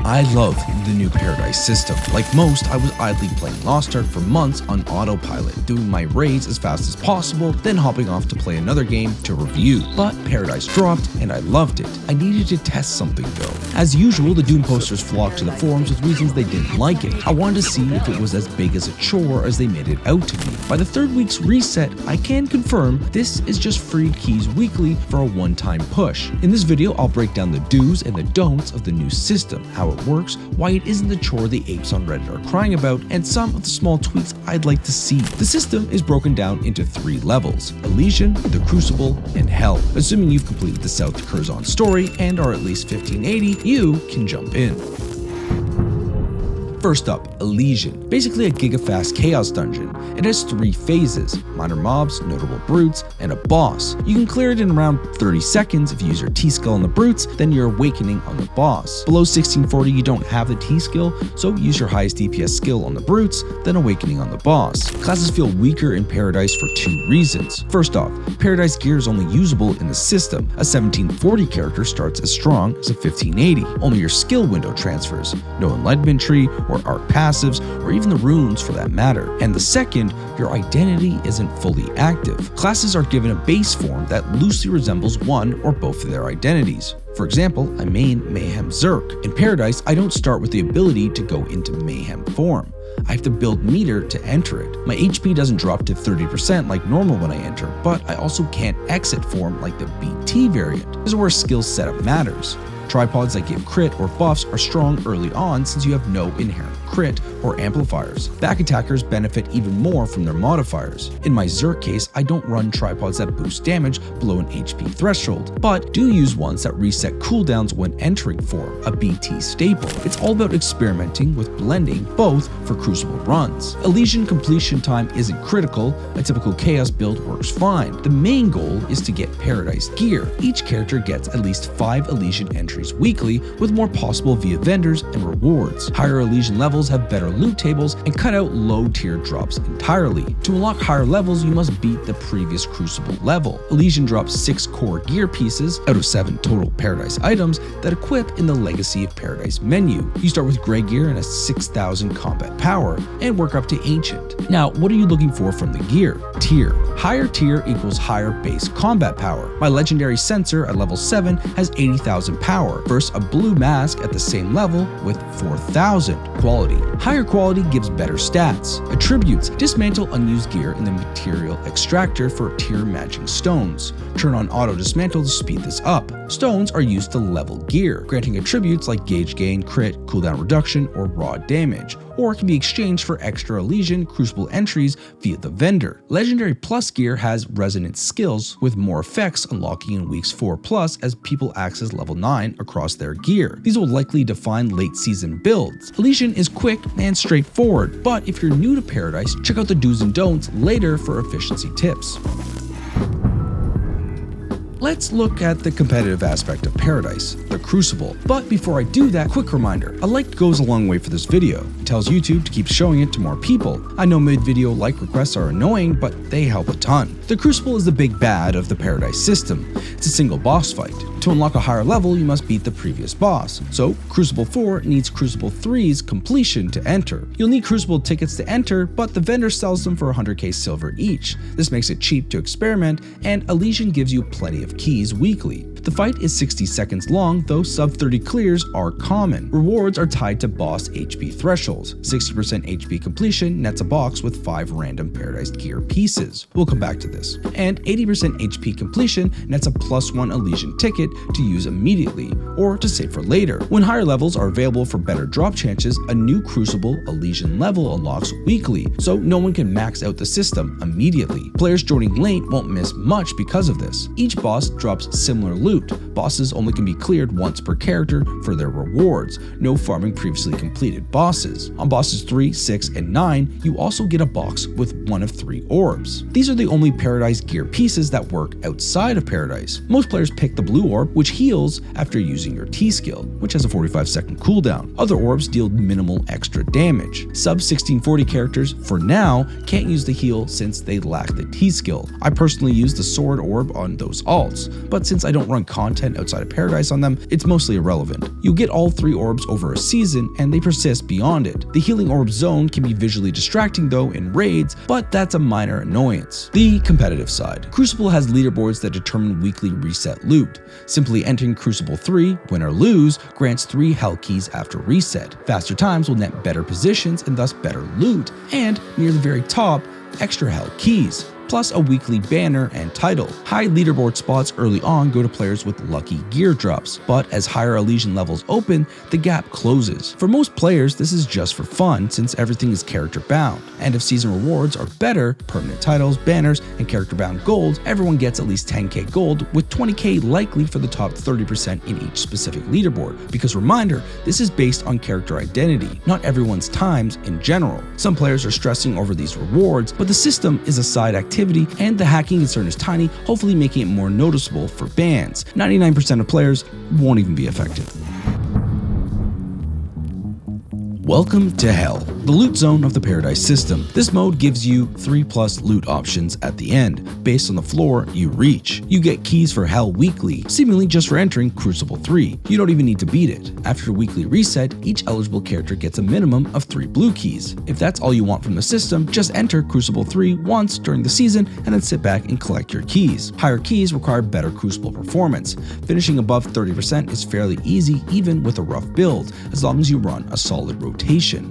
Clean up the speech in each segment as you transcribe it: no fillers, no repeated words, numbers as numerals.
I love the new Paradise system. Like most, I was idly playing Lost Ark for months on autopilot, doing my raids as fast as possible, then hopping off to play another game to review. But Paradise dropped, and I loved it. I needed to test something though. As usual, the Doom posters flocked to the forums with reasons they didn't like it. I wanted to see if it was as big as a chore as they made it out to be. By the third week's reset, I can confirm this is just free keys weekly for a one-time push. In this video, I'll break down the do's and the don'ts of the new system, how it works, why it isn't the chore the apes on Reddit are crying about, and some of the small tweaks I'd like to see. The system is broken down into 3 levels: Elysian, the Crucible, and Hell. Assuming you've completed the South Curzon story and are at least 1580, you can jump in. First up, Elysian. Basically a gigafast chaos dungeon. It has 3 phases: minor mobs, notable brutes, and a boss. You can clear it in around 30 seconds if you use your T-skill on the brutes, then your awakening on the boss. Below 1640 you don't have the T-skill, so use your highest DPS skill on the brutes, then awakening on the boss. Classes feel weaker in Paradise for 2 reasons. First off, Paradise gear is only usable in the system. A 1740 character starts as strong as a 1580. Only your skill window transfers. No enlightenment tree, or arc passives, or even the runes for that matter. And the second, your identity isn't fully active. Classes are given a base form that loosely resembles one or both of their identities. For example, I main Mayhem Zerk. In Paradise, I don't start with the ability to go into Mayhem form. I have to build meter to enter it. My HP doesn't drop to 30% like normal when I enter, but I also can't exit form like the BT variant. This is where skill setup matters. Tripods that give crit or buffs are strong early on since you have no inherent crit or amplifiers. Back attackers benefit even more from their modifiers. In my Zerk case, I don't run tripods that boost damage below an HP threshold, but do use ones that reset cooldowns when entering form, a BT staple. It's all about experimenting with blending both for Crucible runs. Elysian completion time isn't critical, a typical Chaos build works fine. The main goal is to get Paradise gear. Each character gets at least 5 Elysian entries weekly, with more possible via vendors and rewards. Higher Elysian levels have better loot tables and cut out low tier drops entirely. To unlock higher levels, you must beat the previous Crucible level. Elysian drops 6 core gear pieces out of 7 total Paradise items that equip in the Legacy of Paradise menu. You start with gray gear and a 6000 combat power, and work up to ancient. Now, what are you looking for from the gear? Tier. Higher tier equals higher base combat power. My legendary sensor at level 7 has 80,000 power, versus a blue mask at the same level with 4,000. Quality. Higher quality gives better stats. Attributes. Dismantle unused gear in the material extractor for tier matching stones. Turn on auto dismantle to speed this up. Stones are used to level gear, granting attributes like gauge gain, crit, cooldown reduction, or raw damage, or can be exchanged for extra Elysian Crucible entries via the vendor. Legendary Plus gear has resonant skills, with more effects unlocking in weeks 4+ as people access level 9 across their gear. These will likely define late season builds. Elysian is quick and straightforward, but if you're new to Paradise, check out the do's and don'ts later for efficiency tips. Let's look at the competitive aspect of Paradise, the Crucible. But before I do that, quick reminder, a like goes a long way for this video. It tells YouTube to keep showing it to more people. I know mid-video like requests are annoying, but they help a ton. The Crucible is the big bad of the Paradise system. It's a single boss fight. To unlock a higher level, you must beat the previous boss. So Crucible 4 needs Crucible 3's completion to enter. You'll need Crucible tickets to enter, but the vendor sells them for 100k silver each. This makes it cheap to experiment, and Elysian gives you plenty of keys weekly. The fight is 60 seconds long, though sub 30 clears are common. Rewards are tied to boss HP thresholds. 60% HP completion nets a box with 5 random Paradise gear pieces. We'll come back to this. And 80% HP completion nets a +1 Elysian ticket to use immediately, or to save for later. When higher levels are available for better drop chances, a new Crucible Elysian level unlocks weekly, so no one can max out the system immediately. Players joining late won't miss much because of this. Each boss drops similar loot. Bosses only can be cleared once per character for their rewards. No farming previously completed bosses. On bosses 3, 6, and 9, you also get a box with one of 3 orbs. These are the only Paradise gear pieces that work outside of Paradise. Most players pick the blue orb, which heals after using your T-skill, which has a 45-second cooldown. Other orbs deal minimal extra damage. Sub 1640 characters, for now, can't use the heal since they lack the T-skill. I personally use the sword orb on those alts, but since I don't run exploring content outside of Paradise on them, it's mostly irrelevant. You'll get all 3 orbs over a season, and they persist beyond it. The healing orb zone can be visually distracting though in raids, but that's a minor annoyance. The competitive side. Crucible has leaderboards that determine weekly reset loot. Simply entering Crucible 3, win or lose, grants 3 hell keys after reset. Faster times will net better positions and thus better loot, and near the very top, extra hell keys, plus a weekly banner and title. High leaderboard spots early on go to players with lucky gear drops, but as higher Elysian levels open, the gap closes. For most players, this is just for fun since everything is character bound. End of season rewards are better, permanent titles, banners, and character bound gold. Everyone gets at least 10k gold, with 20k likely for the top 30% in each specific leaderboard. Because reminder, this is based on character identity, not everyone's times in general. Some players are stressing over these rewards, but the system is a side activity and the hacking concern is tiny, hopefully making it more noticeable for bans. 99% of players won't even be affected. Welcome to Hell, the loot zone of the Paradise system. This mode gives you 3+ loot options at the end, based on the floor you reach. You get keys for Hell weekly, seemingly just for entering Crucible 3. You don't even need to beat it. After the weekly reset, each eligible character gets a minimum of 3 blue keys. If that's all you want from the system, just enter Crucible 3 once during the season and then sit back and collect your keys. Higher keys require better Crucible performance. Finishing above 30% is fairly easy even with a rough build, as long as you run a solid rotation.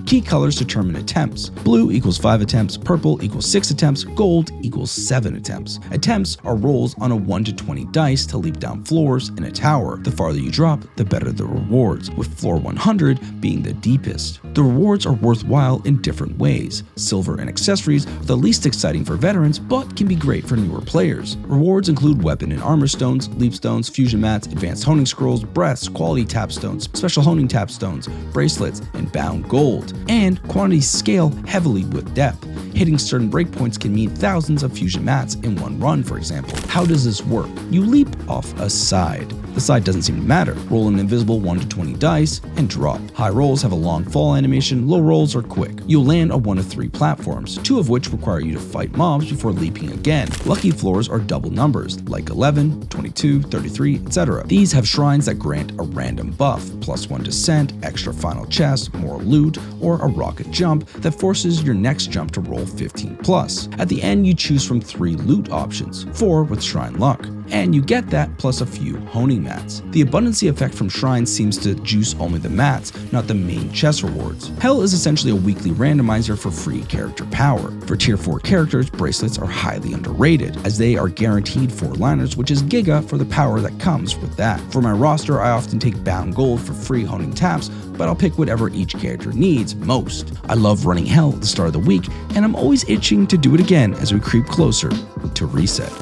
Key colors determine attempts. Blue equals 5 attempts, purple equals 6 attempts, gold equals 7 attempts. Attempts are rolls on a 1 to 20 dice to leap down floors in a tower. The farther you drop, the better the rewards, with floor 100 being the deepest. The rewards are worthwhile in different ways. Silver and accessories are the least exciting for veterans, but can be great for newer players. Rewards include weapon and armor stones, leap stones, fusion mats, advanced honing scrolls, breaths, quality tapstones, special honing tapstones, bracelets, and bound gold, and quantities scale heavily with depth. Hitting certain breakpoints can mean thousands of fusion mats in one run, for example. How does this work? You leap off a side. The side doesn't seem to matter. Roll an invisible 1 to 20 dice and drop. High rolls have a long fall animation, low rolls are quick. You'll land on one of 3 platforms, 2 of which require you to fight mobs before leaping again. Lucky floors are double numbers, like 11, 22, 33, etc. These have shrines that grant a random buff, +1 descent, extra final chest, more loot, or a rocket jump that forces your next jump to roll 15+. At the end, you choose from 3 loot options, 4 with shrine luck, and you get that plus a few honing mats. The abundancy effect from shrines seems to juice only the mats, not the main chest rewards. Hell is essentially a weekly randomizer for free character power. For tier 4 characters, bracelets are highly underrated, as they are guaranteed 4 liners, which is giga for the power that comes with that. For my roster, I often take bound gold for free honing taps, but I'll pick whatever each character needs most. I love running Hell at the start of the week, and I'm always itching to do it again as we creep closer to reset.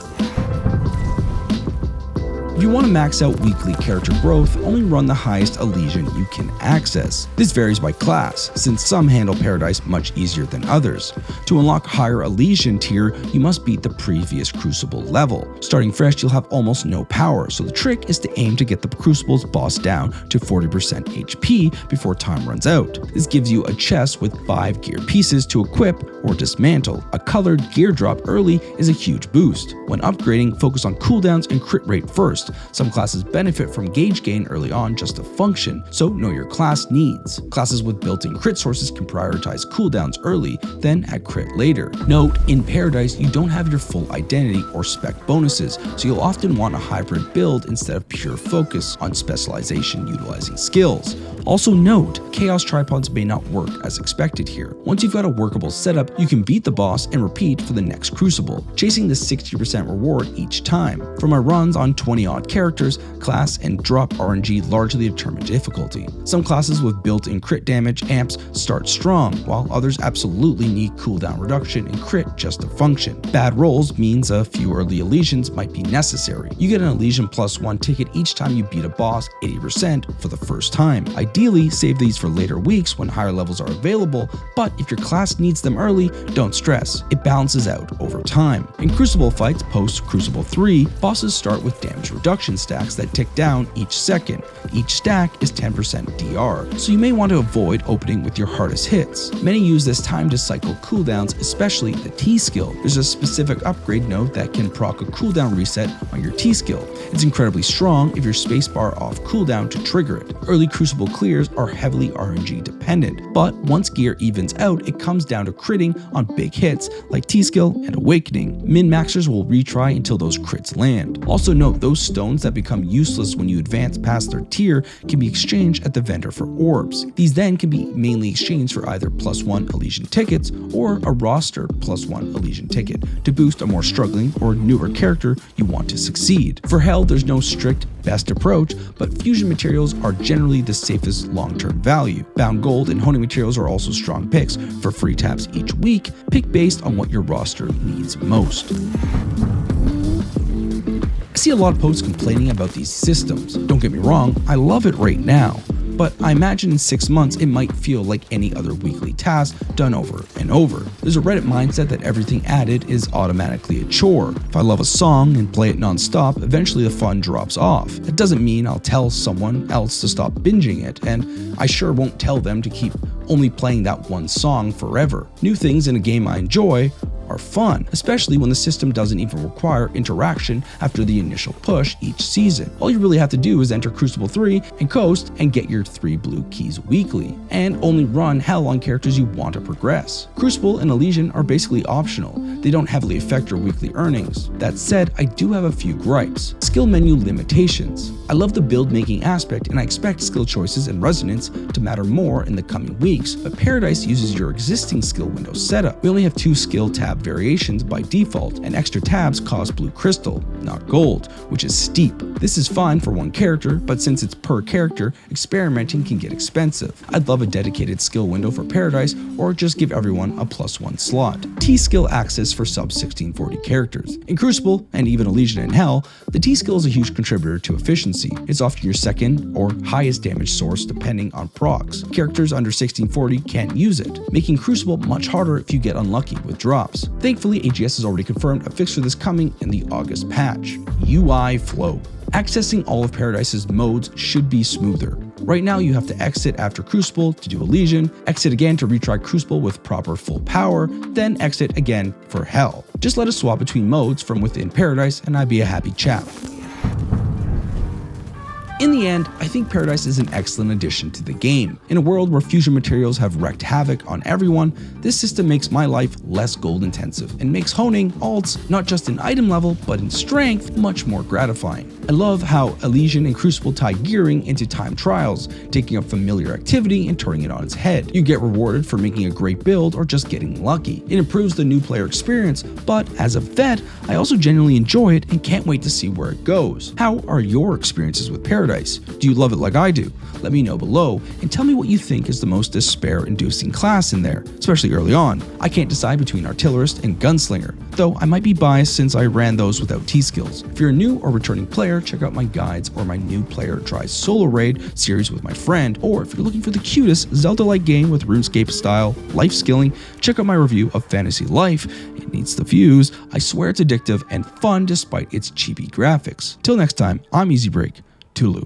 If you want to max out weekly character growth, only run the highest Elysian you can access. This varies by class, since some handle Paradise much easier than others. To unlock higher Elysian tier, you must beat the previous Crucible level. Starting fresh, you'll have almost no power, so the trick is to aim to get the Crucible's boss down to 40% HP before time runs out. This gives you a chest with 5 gear pieces to equip or dismantle. A colored gear drop early is a huge boost. When upgrading, focus on cooldowns and crit rate first. Some classes benefit from gauge gain early on just to function, so know your class needs. Classes with built-in crit sources can prioritize cooldowns early, then add crit later. Note, in Paradise, you don't have your full identity or spec bonuses, so you'll often want a hybrid build instead of pure focus on specialization utilizing skills. Also note, Chaos tripods may not work as expected here. Once you've got a workable setup, you can beat the boss and repeat for the next Crucible, chasing the 60% reward each time. For my runs on 20-odd characters, class and drop RNG largely determine difficulty. Some classes with built-in crit damage amps start strong, while others absolutely need cooldown reduction and crit just to function. Bad rolls means a few early Elysians might be necessary. You get an Elysian +1 ticket each time you beat a boss 80% for the first time. Ideally, save these for later weeks when higher levels are available, but if your class needs them early, don't stress. It balances out over time. In Crucible fights post Crucible 3, bosses start with damage reduction. production stacks that tick down each second. Each stack is 10% DR, so you may want to avoid opening with your hardest hits. Many use this time to cycle cooldowns, especially the T skill. There's a specific upgrade node that can proc a cooldown reset on your T skill. It's incredibly strong if your spacebar off cooldown to trigger it. Early Crucible clears are heavily RNG dependent, but once gear evens out, it comes down to critting on big hits like T skill and Awakening. Min-maxers will retry until those crits land. Also note, those stones that become useless when you advance past their tier can be exchanged at the vendor for orbs. These then can be mainly exchanged for either +1 Elysian tickets or a roster +1 Elysian ticket to boost a more struggling or newer character you want to succeed. For Hell, there's no strict best approach, but fusion materials are generally the safest long-term value. Bound gold and honing materials are also strong picks for free tabs each week. Pick based on what your roster needs most. I see a lot of posts complaining about these systems. Don't get me wrong, I love it right now, but I imagine in 6 months it might feel like any other weekly task done over and over. There's a Reddit mindset that everything added is automatically a chore. If I love a song and play it non-stop, eventually the fun drops off. That doesn't mean I'll tell someone else to stop binging it, and I sure won't tell them to keep only playing that one song forever. New things in a game I enjoy are fun, especially when the system doesn't even require interaction after the initial push each season. All you really have to do is enter Crucible 3 and coast and get your 3 blue keys weekly, and only run Hell on characters you want to progress. Crucible and Elysian are basically optional. They don't heavily affect your weekly earnings. That said, I do have a few gripes. Skill menu limitations. I love the build making aspect, and I expect skill choices and resonance to matter more in the coming weeks, but Paradise uses your existing skill window setup. We only have 2 skill tab variations by default, and extra tabs cost blue crystal, not gold, which is steep. This is fine for one character, but since it's per character, experimenting can get expensive. I'd love a dedicated skill window for Paradise, or just give everyone a +1 slot. T skill access for sub 1640 characters. In Crucible, and even Elysian and Hell, the T skill is a huge contributor to efficiency. It's often your second or highest damage source depending on procs. Characters under 1640 can't use it, making Crucible much harder if you get unlucky with drops. Thankfully, AGS has already confirmed a fix for this coming in the August patch. UI flow. Accessing all of Paradise's modes should be smoother. Right now, you have to exit after Crucible to do Elysian, exit again to retry Crucible with proper full power, then exit again for Hell. Just let us swap between modes from within Paradise and I'd be a happy chap. In the end, I think Paradise is an excellent addition to the game. In a world where fusion materials have wreaked havoc on everyone, this system makes my life less gold intensive and makes honing alts not just in item level but in strength much more gratifying. I love how Elysian and Crucible tie gearing into time trials, taking a familiar activity and turning it on its head. You get rewarded for making a great build or just getting lucky. It improves the new player experience, but as a vet, I also genuinely enjoy it and can't wait to see where it goes. How are your experiences with Paradise? Do you love it like I do? Let me know below and tell me what you think is the most despair-inducing class in there, especially early on. I can't decide between Artillerist and Gunslinger, though I might be biased since I ran those without T-skills. If you're a new or returning player, check out my guides or my new player tries solo raid series with my friend, or if you're looking for the cutest Zelda-like game with RuneScape style life skilling, check out my review of Fantasy Life. It needs the views. I swear it's addictive and fun despite its cheapy graphics. Till next time, I'm Easybreak. Tulu.